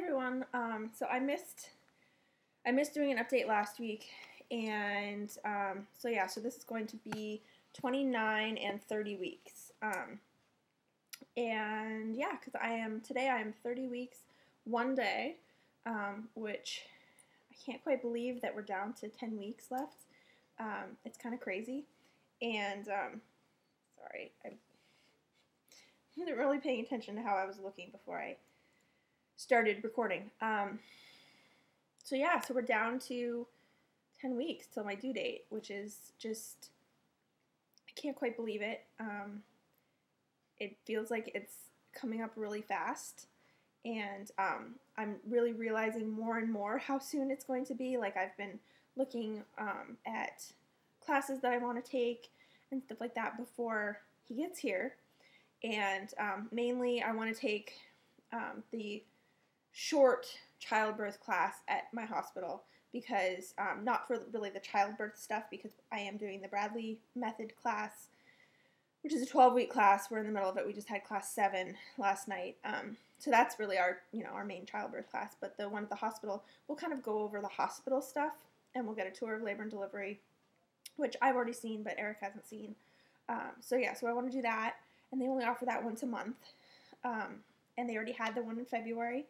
everyone. So I missed doing an update last week, and so this is going to be 29 and 30 weeks. And yeah, because today I am 30 weeks, 1 day, which I can't quite believe that we're down to 10 weeks left. It's kind of crazy, and sorry, I wasn't really paying attention to how I was looking before I started recording. So we're down to 10 weeks till my due date, which is just, I can't quite believe it. It feels like it's coming up really fast, and I'm really realizing more and more how soon it's going to be. Like, I've been looking at classes that I want to take and stuff like that before he gets here, and mainly I want to take the short childbirth class at my hospital, because not for really the childbirth stuff, because I am doing the Bradley method class, which is a 12-week class. We're in the middle of it. We just had class 7 last night. So that's really our main childbirth class. But the one at the hospital, we'll kind of go over the hospital stuff, and we'll get a tour of labor and delivery, which I've already seen, but Eric hasn't seen. So I want to do that, and they only offer that once a month. And they already had the one in February,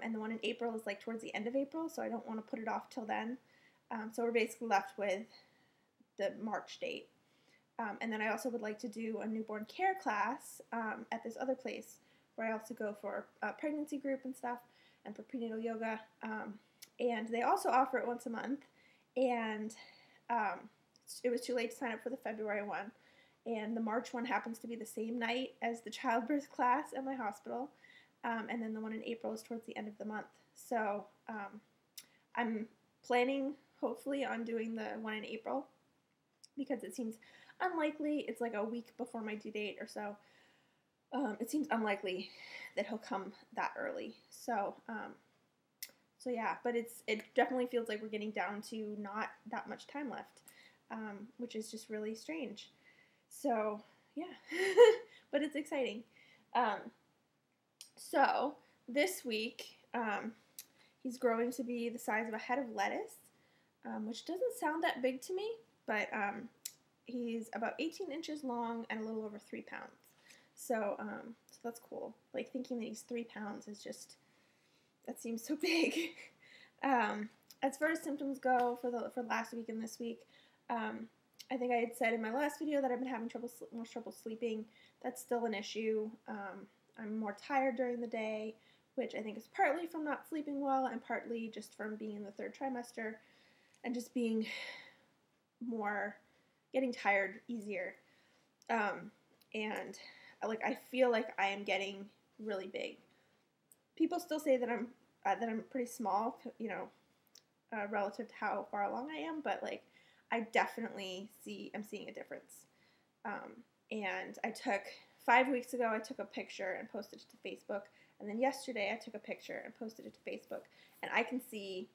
and the one in April is like towards the end of April, so I don't want to put it off till then. So we're basically left with the March date. And then I also would like to do a newborn care class at this other place where I also go for a pregnancy group and stuff, and for prenatal yoga. And they also offer it once a month, and it was too late to sign up for the February one. And the March one happens to be the same night as the childbirth class at my hospital. And then the one in April is towards the end of the month. So I'm planning, hopefully, on doing the one in April, because it seems unlikely. It's like a week before my due date or so. It seems unlikely that he'll come that early. So but it definitely feels like we're getting down to not that much time left, which is just really strange. So, yeah, but it's exciting. So this week, he's growing to be the size of a head of lettuce, which doesn't sound that big to me, but he's about 18 inches long and a little over 3 pounds. So that's cool. Like, thinking that he's 3 pounds is just, that seems so big. As far as symptoms go for last week and this week, I think I had said in my last video that I've been having more trouble sleeping. That's still an issue. I'm more tired during the day, which I think is partly from not sleeping well and partly just from being in the 3rd trimester and just being getting tired easier. And I feel like I am getting really big. People still say that I'm pretty small, relative to how far along I am, but I definitely am seeing a difference. And I took 5 weeks ago, I took a picture and posted it to Facebook, and then yesterday I took a picture and posted it to Facebook, and I can see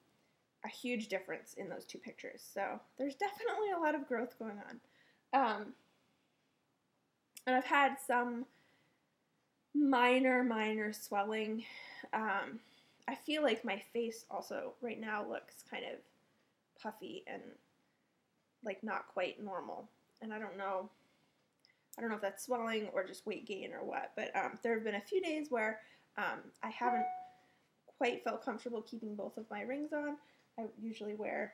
a huge difference in those 2 pictures. So there's definitely a lot of growth going on. And I've had some minor swelling. I feel like my face also right now looks kind of puffy and not quite normal. And I don't know if that's swelling or just weight gain or what, but there have been a few days where I haven't quite felt comfortable keeping both of my rings on. I usually wear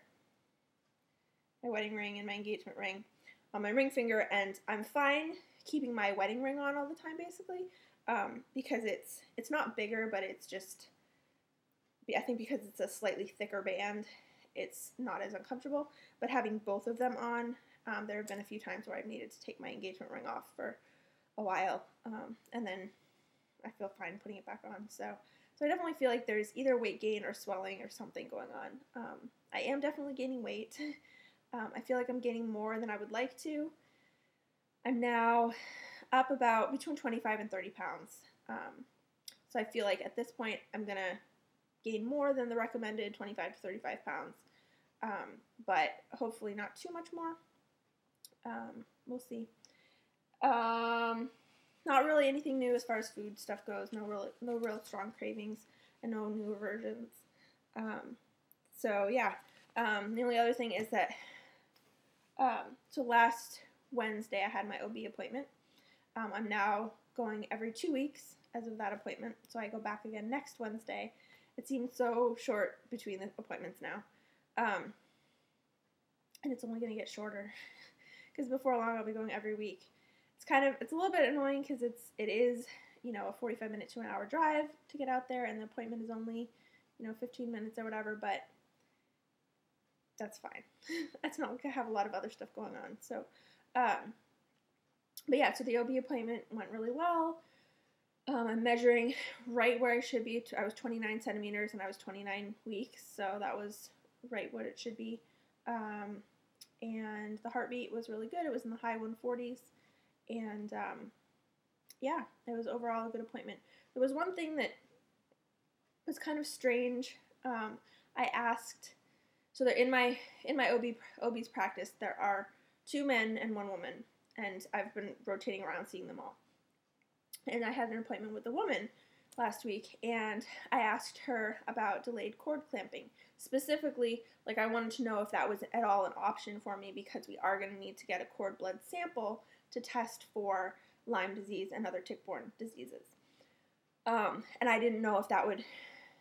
my wedding ring and my engagement ring on my ring finger, and I'm fine keeping my wedding ring on all the time, basically, because it's not bigger, but it's just, I think because it's a slightly thicker band, it's not as uncomfortable. But having both of them on, there have been a few times where I've needed to take my engagement ring off for a while, and then I feel fine putting it back on. So I definitely feel like there's either weight gain or swelling or something going on. I am definitely gaining weight. I feel like I'm gaining more than I would like to. I'm now up about between 25 and 30 pounds. So I feel like at this point I'm going to gain more than the recommended 25 to 35 pounds. But hopefully not too much more. We'll see. Not really anything new as far as food stuff goes. No real strong cravings. and no new reversions. So yeah, the only other thing is that, so last Wednesday I had my OB appointment. I'm now going every 2 weeks as of that appointment, so I go back again next Wednesday. It seems so short between the appointments now, and it's only going to get shorter because before long I'll be going every week. It's a little bit annoying because it is a 45-minute to an hour drive to get out there, and the appointment is only 15 minutes or whatever, but that's fine. That's not like I have a lot of other stuff going on. So, but yeah, so the OB appointment went really well. I'm measuring right where I should be. I was 29 centimeters and I was 29 weeks, so that was right what it should be. And the heartbeat was really good. It was in the high 140s, and yeah, it was overall a good appointment. There was one thing that was kind of strange. I asked, so that in my OB's practice, there are 2 men and 1 woman, and I've been rotating around seeing them all. And I had an appointment with the woman last week, and I asked her about delayed cord clamping. Specifically, like, I wanted to know if that was at all an option for me, because we are going to need to get a cord blood sample to test for Lyme disease and other tick-borne diseases. And I didn't know if that would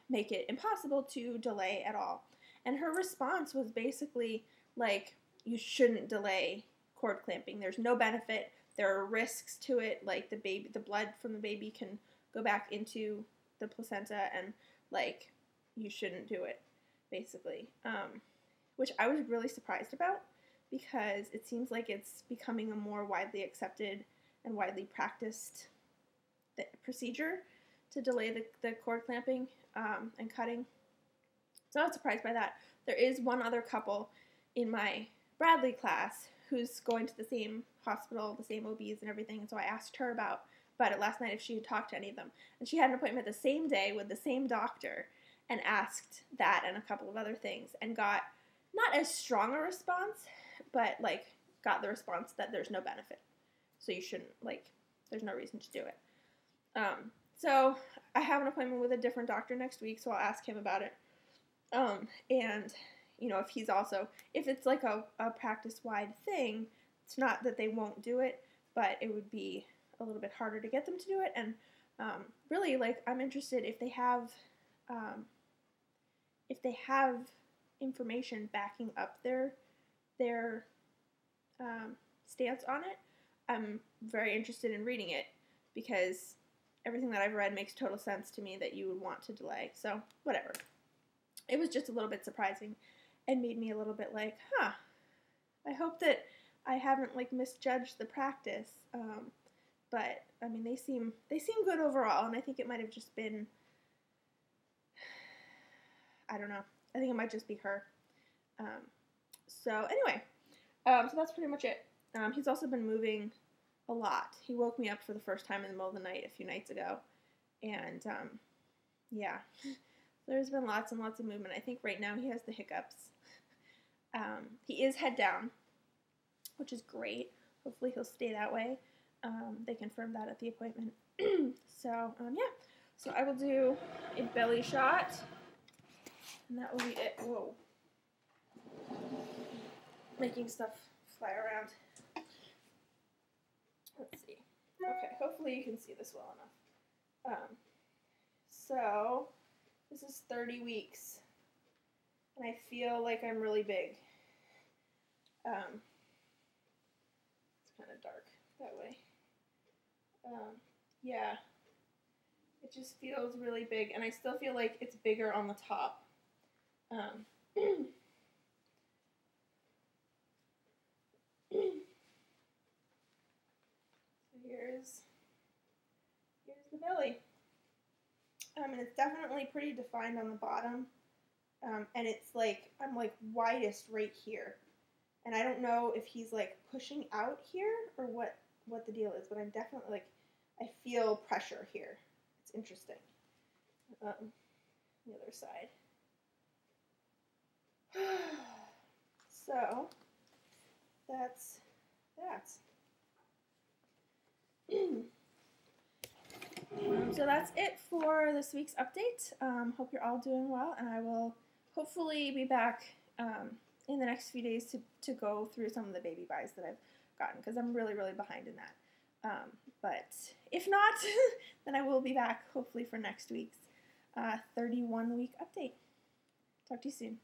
make it impossible to delay at all. And her response was basically like, you shouldn't delay cord clamping. There's no benefit. There are risks to it, like the blood from the baby can go back into the placenta, and like, you shouldn't do it, basically. Which I was really surprised about, because it seems like it's becoming a more widely accepted and widely practiced procedure to delay the cord clamping and cutting. So I was surprised by that. There is one other couple in my Bradley class who's going to the same hospital, the same OBs and everything, and so I asked her about it last night, if she had talked to any of them. And she had an appointment the same day with the same doctor and asked that and a couple of other things, and got not as strong a response, but like got the response that there's no benefit. So you shouldn't, like, there's no reason to do it. So I have an appointment with a different doctor next week, so I'll ask him about it. And if he's also, if it's like a practice-wide thing, it's not that they won't do it, but it would be a little bit harder to get them to do it. And really, like, I'm interested if they have information backing up their stance on it. I'm very interested in reading it, because everything that I've read makes total sense to me that you would want to delay. So whatever. It was just a little bit surprising and made me a little bit like, I hope that I haven't like misjudged the practice. But I mean, they seem good overall, and I think it might have just been, I don't know. I think it might just be her. So anyway, so that's pretty much it. He's also been moving a lot. He woke me up for the first time in the middle of the night a few nights ago, and yeah, there's been lots and lots of movement. I think right now he has the hiccups. He is head down, which is great. Hopefully he'll stay that way. They confirmed that at the appointment. So yeah, so I will do a belly shot, and that will be it. Whoa, making stuff fly around. Let's see. Okay, hopefully you can see this well enough. So this is 30 weeks, and I feel like I'm really big. It's kind of dark that way. Yeah, it just feels really big, and I still feel like it's bigger on the top. So here's the belly. And it's definitely pretty defined on the bottom. And it's like, I'm like widest right here. And I don't know if he's like pushing out here or what the deal is, but I'm definitely like, I feel pressure here. It's interesting. The other side. So that's that. So that's it for this week's update. Hope you're all doing well, and I will hopefully be back in the next few days to go through some of the baby buys that I've gotten, because I'm really behind in that. But if not, then I will be back hopefully for next week's 31-week update. Talk to you soon.